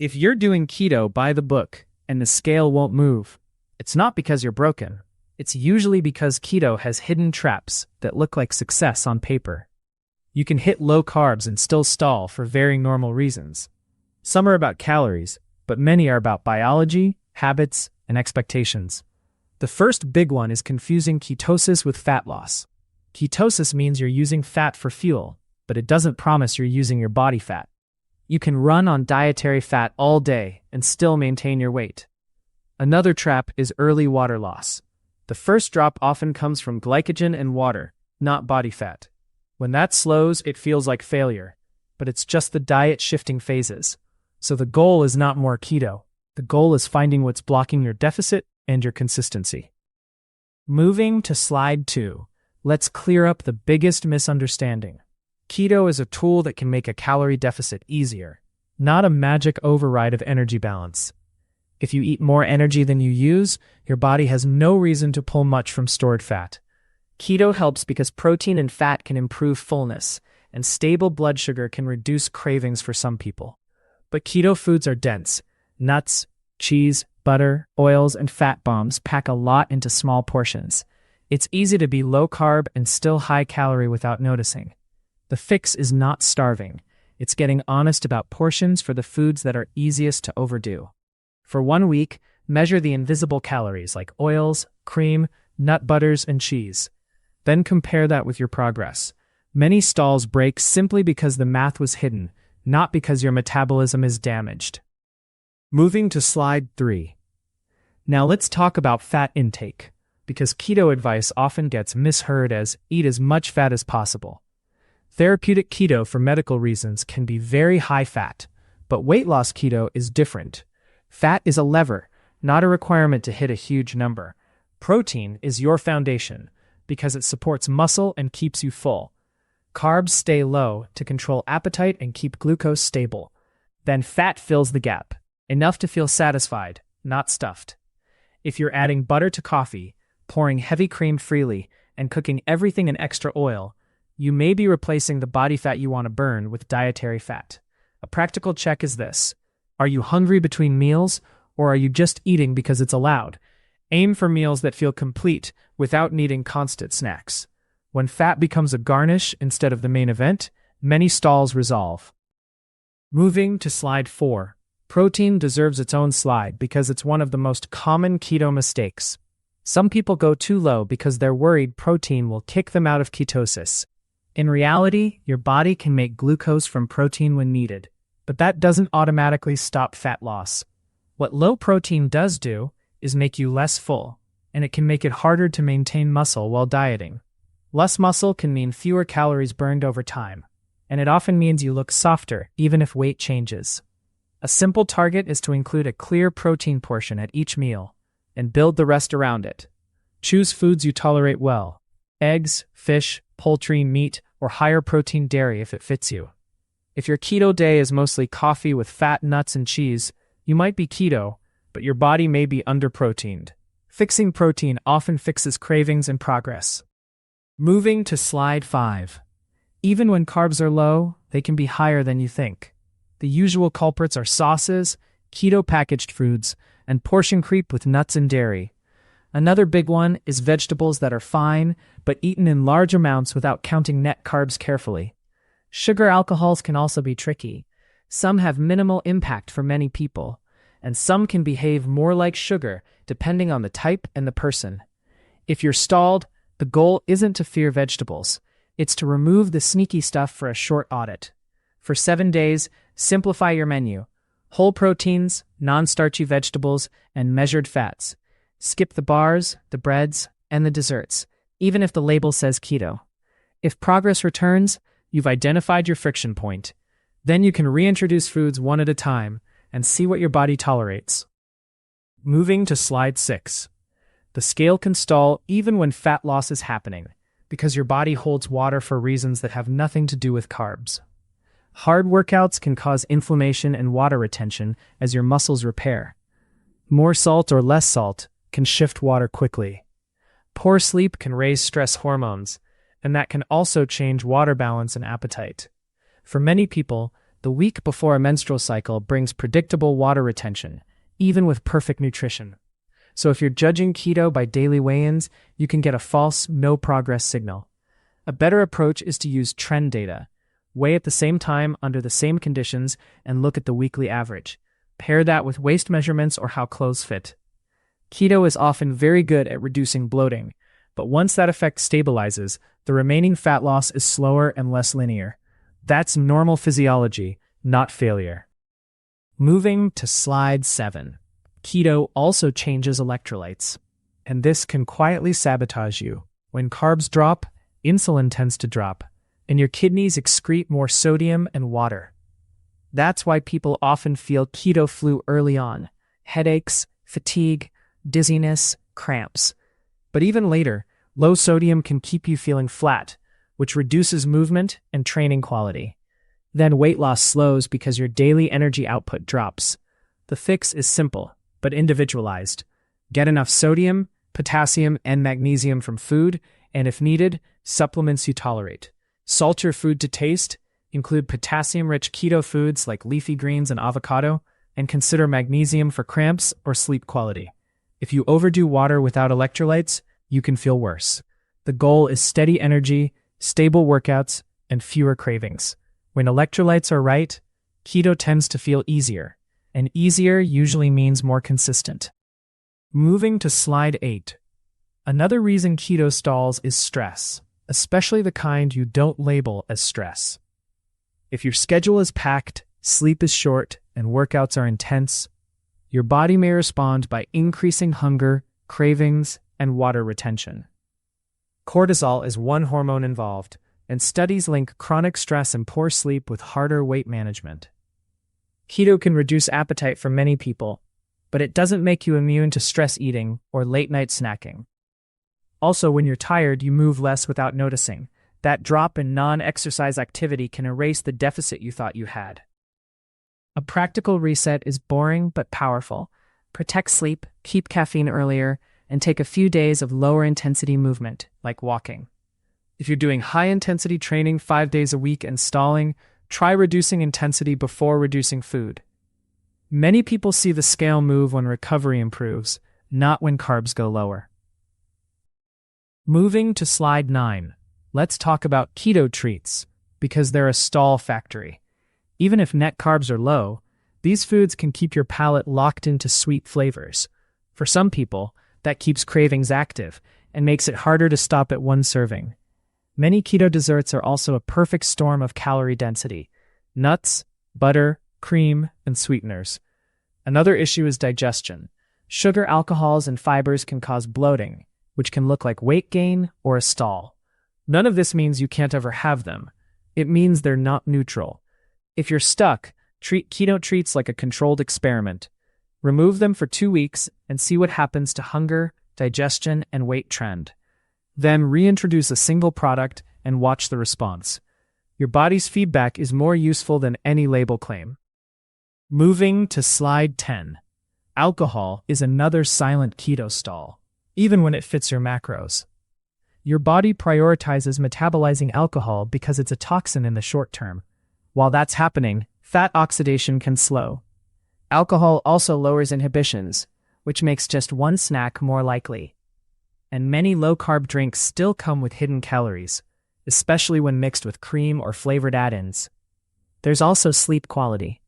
If you're doing keto by the book and the scale won't move, it's not because you're broken. It's usually because keto has hidden traps that look like success on paper. You can hit low carbs and still stall for very normal reasons. Some are about calories, but many are about biology, habits, and expectations. The first big one is confusing ketosis with fat loss. Ketosis means you're using fat for fuel, but it doesn't promise you're using your body fat. You can run on dietary fat all day and still maintain your weight. Another trap is early water loss. The first drop often comes from glycogen and water, not body fat. When that slows, it feels like failure, but it's just the diet shifting phases. So the goal is not more keto. The goal is finding what's blocking your deficit and your consistency. Moving to slide 2, let's clear up the biggest misunderstanding. Keto is a tool that can make a calorie deficit easier, not a magic override of energy balance. If you eat more energy than you use, your body has no reason to pull much from stored fat. Keto helps because protein and fat can improve fullness, and stable blood sugar can reduce cravings for some people. But keto foods are dense. Nuts, cheese, butter, oils, and fat bombs pack a lot into small portions. It's easy to be low carb and still high calorie without noticing. The fix is not starving. It's getting honest about portions for the foods that are easiest to overdo. For 1 week, measure the invisible calories like oils, cream, nut butters, and cheese. Then compare that with your progress. Many stalls break simply because the math was hidden, not because your metabolism is damaged. Moving to slide 3. Now let's talk about fat intake, because keto advice often gets misheard as eat as much fat as possible. Therapeutic keto for medical reasons can be very high fat, but weight loss keto is different. Fat is a lever, not a requirement to hit a huge number. Protein is your foundation, because it supports muscle and keeps you full. Carbs stay low to control appetite and keep glucose stable. Then fat fills the gap, enough to feel satisfied, not stuffed. If you're adding butter to coffee, pouring heavy cream freely, and cooking everything in extra oil, you may be replacing the body fat you want to burn with dietary fat. A practical check is this. Are you hungry between meals, or are you just eating because it's allowed? Aim for meals that feel complete without needing constant snacks. When fat becomes a garnish instead of the main event, many stalls resolve. Moving to slide 4. Protein deserves its own slide because it's one of the most common keto mistakes. Some people go too low because they're worried protein will kick them out of ketosis. In reality, your body can make glucose from protein when needed, but that doesn't automatically stop fat loss. What low protein does do is make you less full, and it can make it harder to maintain muscle while dieting. Less muscle can mean fewer calories burned over time, and it often means you look softer even if weight changes. A simple target is to include a clear protein portion at each meal, and build the rest around it. Choose foods you tolerate well: eggs, fish, poultry, meat, or higher protein dairy if it fits you. If your keto day is mostly coffee with fat, nuts, and cheese, you might be keto, but your body may be under-proteined. Fixing protein often fixes cravings and progress. Moving to slide 5. Even when carbs are low, they can be higher than you think. The usual culprits are sauces, keto-packaged foods, and portion creep with nuts and dairy. Another big one is vegetables that are fine, but eaten in large amounts without counting net carbs carefully. Sugar alcohols can also be tricky. Some have minimal impact for many people, and some can behave more like sugar depending on the type and the person. If you're stalled, the goal isn't to fear vegetables. It's to remove the sneaky stuff for a short audit. For 7 days, simplify your menu. Whole proteins, non-starchy vegetables, and measured fats. Skip the bars, the breads, and the desserts, even if the label says keto. If progress returns, you've identified your friction point. Then you can reintroduce foods one at a time and see what your body tolerates. Moving to slide 6. The scale can stall even when fat loss is happening, because your body holds water for reasons that have nothing to do with carbs. Hard workouts can cause inflammation and water retention as your muscles repair. More salt or less salt can shift water quickly. Poor sleep can raise stress hormones, and that can also change water balance and appetite. For many people, The week before a menstrual cycle brings predictable water retention, even with perfect nutrition. So if you're judging keto by daily weigh-ins, you can get a false no progress signal. A better approach is to use trend data. Weigh at the same time under the same conditions and look at the weekly average. Pair that with waist measurements or how clothes fit. Keto is often very good at reducing bloating, but once that effect stabilizes, the remaining fat loss is slower and less linear. That's normal physiology, not failure. Moving to slide 7. Keto also changes electrolytes, and this can quietly sabotage you. When carbs drop, insulin tends to drop, and your kidneys excrete more sodium and water. That's why people often feel keto flu early on: headaches, fatigue, dizziness, cramps. But even later, low sodium can keep you feeling flat, which reduces movement and training quality. Then weight loss slows because your daily energy output drops. The fix is simple, but individualized. Get enough sodium, potassium, and magnesium from food, and if needed, supplements you tolerate. Salt your food to taste, include potassium-rich keto foods like leafy greens and avocado, and consider magnesium for cramps or sleep quality. If you overdo water without electrolytes, you can feel worse. The goal is steady energy, stable workouts, and fewer cravings. When electrolytes are right, keto tends to feel easier, and easier usually means more consistent. Moving to slide 8. Another reason keto stalls is stress, especially the kind you don't label as stress. If your schedule is packed, sleep is short, and workouts are intense, your body may respond by increasing hunger, cravings, and water retention. Cortisol is one hormone involved, and studies link chronic stress and poor sleep with harder weight management. Keto can reduce appetite for many people, but it doesn't make you immune to stress eating or late-night snacking. Also, when you're tired, you move less without noticing. That drop in non-exercise activity can erase the deficit you thought you had. A practical reset is boring but powerful. Protect sleep, keep caffeine earlier, and take a few days of lower-intensity movement, like walking. If you're doing high-intensity training 5 days a week and stalling, try reducing intensity before reducing food. Many people see the scale move when recovery improves, not when carbs go lower. Moving to slide 9, let's talk about keto treats, because they're a stall factory. Even if net carbs are low, these foods can keep your palate locked into sweet flavors. For some people, that keeps cravings active and makes it harder to stop at one serving. Many keto desserts are also a perfect storm of calorie density: nuts, butter, cream, and sweeteners. Another issue is digestion. Sugar, alcohols, and fibers can cause bloating, which can look like weight gain or a stall. None of this means you can't ever have them. It means they're not neutral. If you're stuck, treat keto treats like a controlled experiment. Remove them for 2 weeks and see what happens to hunger, digestion, and weight trend. Then reintroduce a single product and watch the response. Your body's feedback is more useful than any label claim. Moving to slide 10. Alcohol is another silent keto stall, even when it fits your macros. Your body prioritizes metabolizing alcohol because it's a toxin in the short term. While that's happening, fat oxidation can slow. Alcohol also lowers inhibitions, which makes just one snack more likely. And many low-carb drinks still come with hidden calories, especially when mixed with cream or flavored add-ins. There's also sleep quality.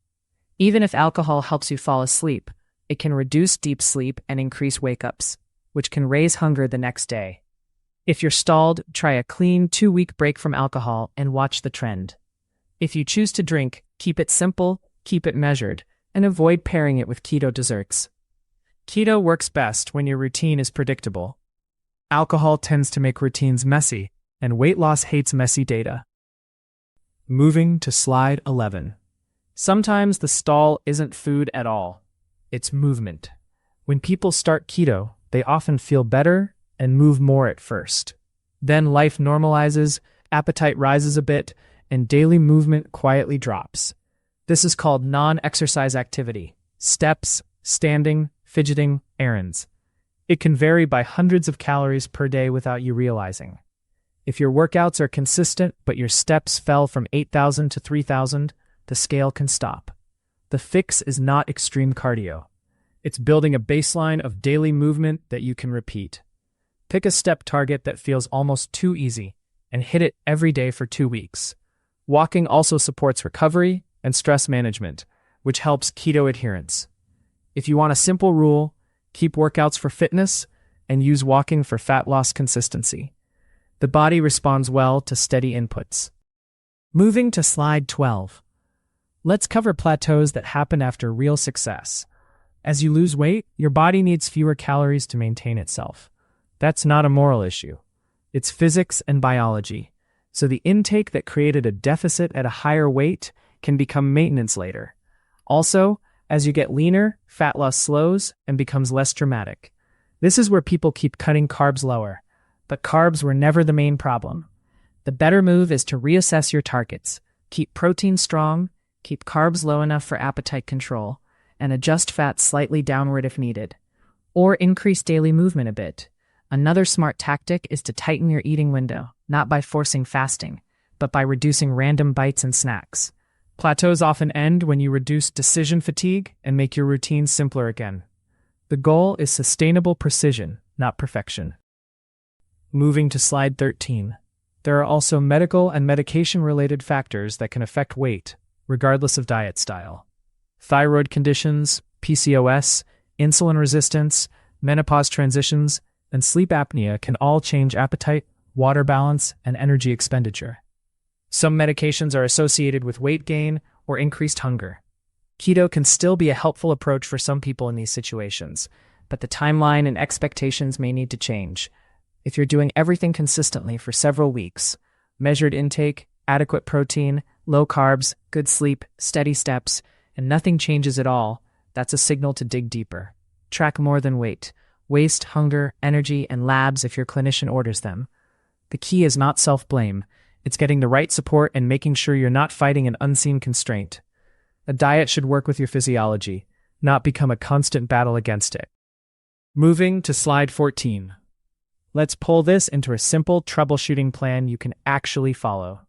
Even if alcohol helps you fall asleep, it can reduce deep sleep and increase wake-ups, which can raise hunger the next day. If you're stalled, try a clean 2-week break from alcohol and watch the trend. If you choose to drink, keep it simple, keep it measured, and avoid pairing it with keto desserts. Keto works best when your routine is predictable. Alcohol tends to make routines messy, and weight loss hates messy data. Moving to slide 11. Sometimes the stall isn't food at all. It's movement. When people start keto, they often feel better and move more at first. Then life normalizes, appetite rises a bit, and daily movement quietly drops. This is called non-exercise activity: steps, standing, fidgeting, errands. It can vary by hundreds of calories per day without you realizing. If your workouts are consistent but your steps fell from 8,000 to 3,000, the scale can stop. The fix is not extreme cardio. It's building a baseline of daily movement that you can repeat. Pick a step target that feels almost too easy and hit it every day for 2 weeks. Walking also supports recovery and stress management, which helps keto adherence. If you want a simple rule, keep workouts for fitness and use walking for fat loss consistency. The body responds well to steady inputs. Moving to slide 12. Let's cover plateaus that happen after real success. As you lose weight, your body needs fewer calories to maintain itself. That's not a moral issue. It's physics and biology. So the intake that created a deficit at a higher weight can become maintenance later. Also, as you get leaner, fat loss slows and becomes less dramatic. This is where people keep cutting carbs lower. But carbs were never the main problem. The better move is to reassess your targets. Keep protein strong, keep carbs low enough for appetite control, and adjust fat slightly downward if needed. Or increase daily movement a bit. Another smart tactic is to tighten your eating window, not by forcing fasting, but by reducing random bites and snacks. Plateaus often end when you reduce decision fatigue and make your routine simpler again. The goal is sustainable precision, not perfection. Moving to slide 13. There are also medical and medication-related factors that can affect weight, regardless of diet style. Thyroid conditions, PCOS, insulin resistance, menopause transitions, and sleep apnea can all change appetite, water balance, and energy expenditure. Some medications are associated with weight gain or increased hunger. Keto can still be a helpful approach for some people in these situations, but the timeline and expectations may need to change. If you're doing everything consistently for several weeks, measured intake, adequate protein, low carbs, good sleep, steady steps, and nothing changes at all, that's a signal to dig deeper. Track more than weight, waste, hunger, energy, and labs if your clinician orders them. The key is not self-blame. It's getting the right support and making sure you're not fighting an unseen constraint. A diet should work with your physiology, not become a constant battle against it. Moving to slide 14. Let's pull this into a simple troubleshooting plan you can actually follow.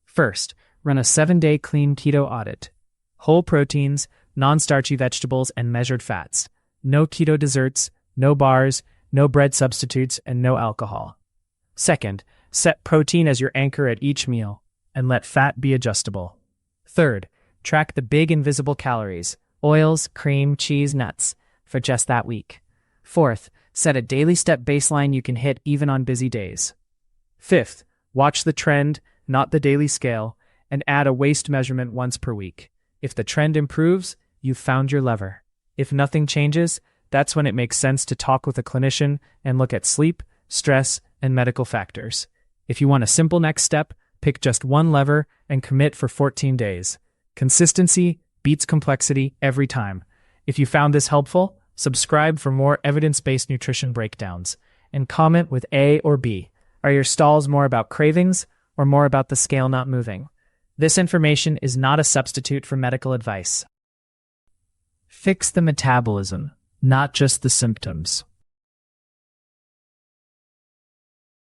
First, run a 7-day clean keto audit. Whole proteins, non-starchy vegetables, and measured fats. No keto desserts, no bars, no bread substitutes, and no alcohol. Second, set protein as your anchor at each meal, and let fat be adjustable. Third, track the big invisible calories, oils, cream, cheese, nuts, for just that week. Fourth, set a daily step baseline you can hit even on busy days. Fifth, watch the trend, not the daily scale, and add a waist measurement once per week. If the trend improves, you've found your lever. If nothing changes, that's when it makes sense to talk with a clinician and look at sleep, stress, and medical factors. If you want a simple next step, pick just one lever and commit for 14 days. Consistency beats complexity every time. If you found this helpful, subscribe for more evidence-based nutrition breakdowns, and comment with A or B. Are your stalls more about cravings or more about the scale not moving? This information is not a substitute for medical advice. Fix the metabolism, not just the symptoms.